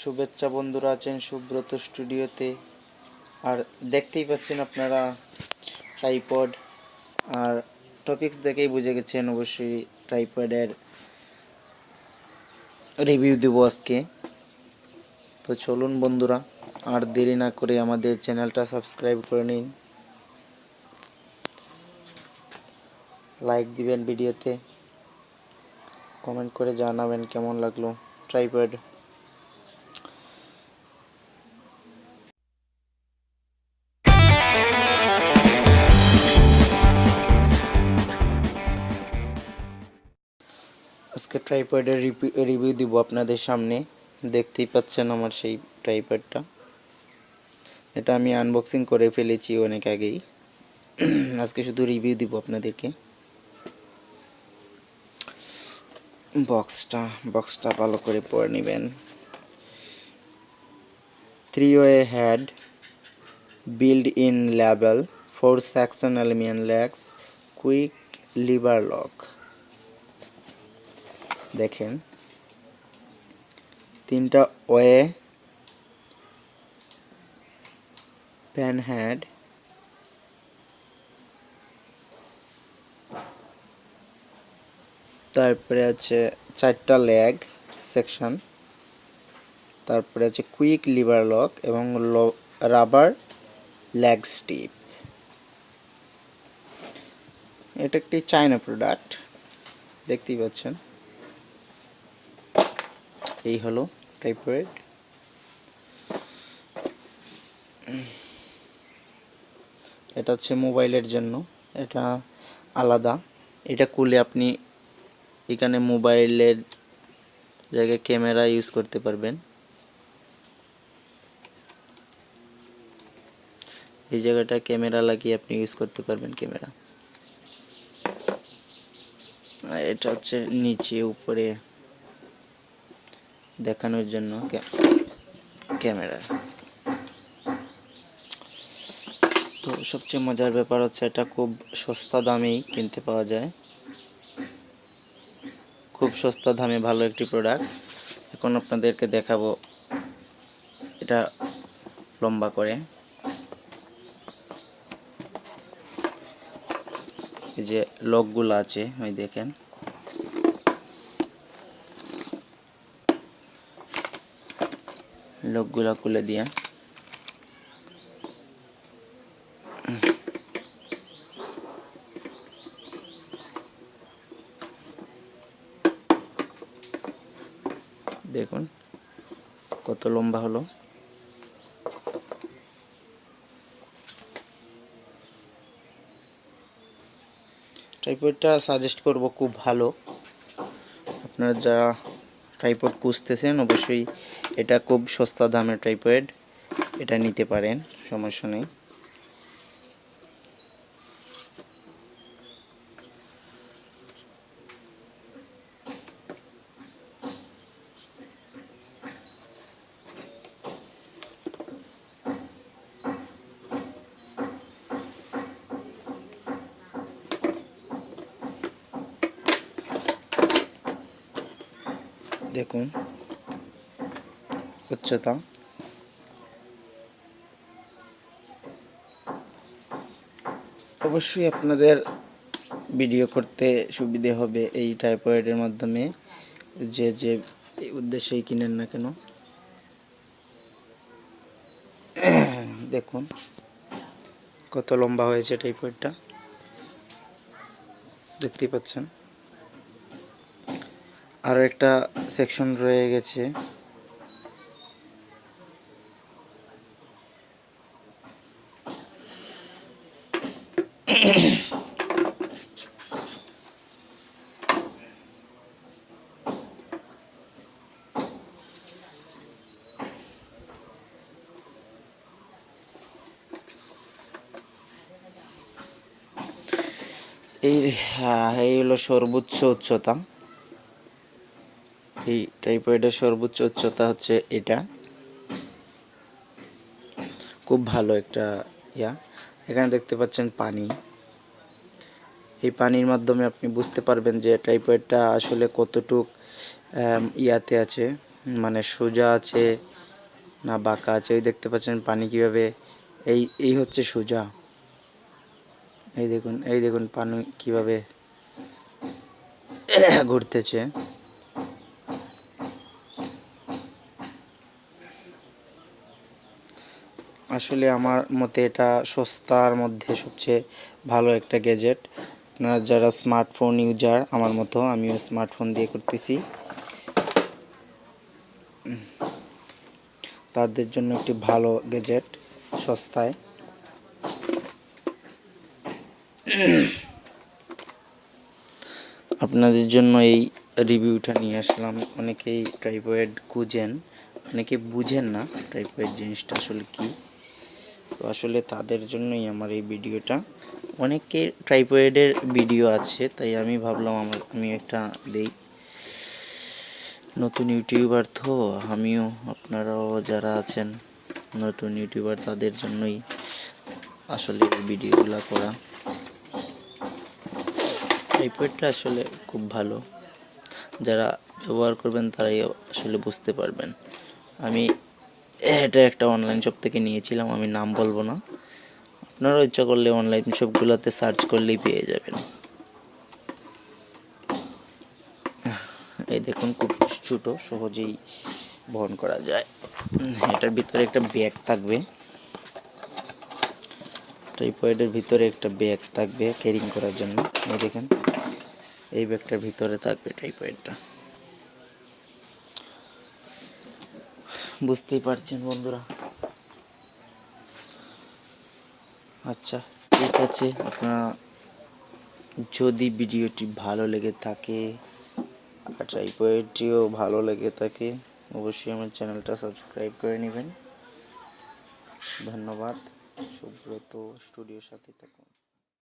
শুভেচ্ছা বন্ধুরা আছেন সুব্রত স্টুডিওতে। আর দেখতেই পাচ্ছেন আপনারা ট্রাইপড, আর টপিকস দেখেই বুঝে গেছেন অবশ্যই ট্রাইপডের রিভিউ দেব আজকে। তো চলুন বন্ধুরা, আর দেরি না করে আমাদের চ্যানেলটা সাবস্ক্রাইব করে নিন, লাইক দিবেন ভিডিওতে, কমেন্ট করে জানাবেন কেমন লাগলো ট্রাইপড। আজকে ট্রাইপডের রিভিউ দিব আপনাদের সামনে। দেখতেই পাচ্ছেন আমার সেই ট্রাইপডটা। এটা আমি আনবক্সিং করে ফেলেছি অনেক আগেই। আজকে শুধু রিভিউ দিব আপনাদেরকে। বক্সটা ভালো করে পরে নেবেন। 3-way head, built-in label, 4-section aluminum legs, quick lever lock। দেখেন 3টা ওয়ে, প্যান হেড, তারপরে আছে 4টা লেগ সেকশন, তারপরে আছে কুইক লিভার লক এবং রাবার লেগ স্টিপ। এটা একটি চায়না প্রোডাক্ট, দেখতেই পাচ্ছেন। এই হলো ট্রাইপড। এটা হচ্ছে মোবাইলের জন্য, এটা আলাদা। এটা খুলে আপনি এখানে মোবাইলের জায়গায় ক্যামেরা ইউজ করতে পারবেন। এই জায়গাটা ক্যামেরা লাগিয়ে আপনি ইউজ করতে পারবেন ক্যামেরা। এটা হচ্ছে নিচে উপরে দেখানোর জন্য ক্যামেরা। তো সবচেয়ে মজার ব্যাপার হচ্ছে এটা খুব সস্তা দামেই কিনতে পাওয়া যায়, খুব সস্তা দামে ভালো একটি প্রোডাক্ট। এখন আপনাদেরকে দেখাবো এটা লম্বা করে। এই যে লকগুলো আছে ওই দেখেন, লকগুলো খুলে দিয়ে দেখুন কত লম্বা হলো। ট্রাইপডটা সাজেস্ট করব, খুব ভালো। আপনারা যারা ট্রাইপড খুঁজতেছেন অবশ্যই এটা খুব সস্তা দামের ট্রাইপড, এটা নিতে পারেন, সমস্যা নেই। দেখুন উচ্চতা, অবশ্যই আপনাদের ভিডিও করতে সুবিধে হবে এই ট্রাইপডের মাধ্যমে, যে উদ্দেশ্যেই কিনেন না কেন। দেখুন কত লম্বা হয়েছে ট্রাইপডটা, দেখতেই পাচ্ছেন। আরও একটা সেকশন রয়ে গেছে, এই হলো সর্বোচ্চ উচ্চতা। এই ট্রাইপডের সর্বোচ্চ উচ্চতা হচ্ছে এটা। খুব ভালো একটা এখানে দেখতে পাচ্ছেন পানি। এই পানির মাধ্যমে আপনি বুঝতে পারবেন যে ট্রাইপডটা আসলে কতটুক ইয়াতে আছে, মানে সোজা আছে না বাঁকা আছে। ওই দেখতে পাচ্ছেন পানি কিভাবে, এই হচ্ছে সোজা। এই দেখুন পানি কিভাবে ঘুরতেছে। আসলে আমার মতে এটা সস্তার মধ্যে সবচেয়ে ভালো একটা গ্যাজেট। আপনারা যারা স্মার্টফোন ইউজার আমার মতো, আমিও স্মার্টফোন দিয়ে করতেছি, তাদের জন্য একটি ভালো গ্যাজেট সস্তায়। আপনাদের জন্য এই রিভিউটা নিয়ে আসলাম। অনেকেই ট্রাইপয়েড খুঁজেন, অনেকে বুঝেন না ট্রাইপয়েড জিনিসটা আসলে কি। তো আসলে তাদের জন্যই আমার এই ভিডিওটা। অনেকে ট্রাইপয়েডের ভিডিও আছে, তাই আমি ভাবলাম আমি একটা দেই। নতুন ইউটিউবার তো আমিও, আপনারাও যারা আছেন নতুন ইউটিউবার তাদের জন্যই আসলে এই ভিডিওগুলো করা। ট্রাইপয়েডটা আসলে খুব ভালো, যারা ব্যবহার করবেন তারাই আসলে বুঝতে পারবেন। আমি এটা একটা অনলাইন শপ থেকে নিয়েছিলাম, আমি নাম বলবো না। আপনারা ইচ্ছা করলে অনলাইন শপগুলোতে সার্চ করলেই পেয়ে যাবেন। এই দেখুন খুব ছোট, সহজেই বহন করা যায়। এটার ভিতরে একটা ব্যাগ থাকবে, ট্রাইপয়েডের ভিতরে একটা ব্যাগ থাকবে ক্যারিং করার জন্য। এই দেখেন এই ব্যাগটার ভিতরে থাকবে ট্রাইপয়েডটা। বুঝতেই পারছেন বন্ধুরা। আচ্ছা ঠিক আছে, আপনারা যদি ভিডিওটি ভালো লেগে থাকে আর ট্রাইপয়েডটিও ভালো লেগে থাকে, অবশ্যই আমার চ্যানেলটা সাবস্ক্রাইব করে নেবেন। ধন্যবাদ। সুব্রত স্টুডিওর সাথে থাকুন।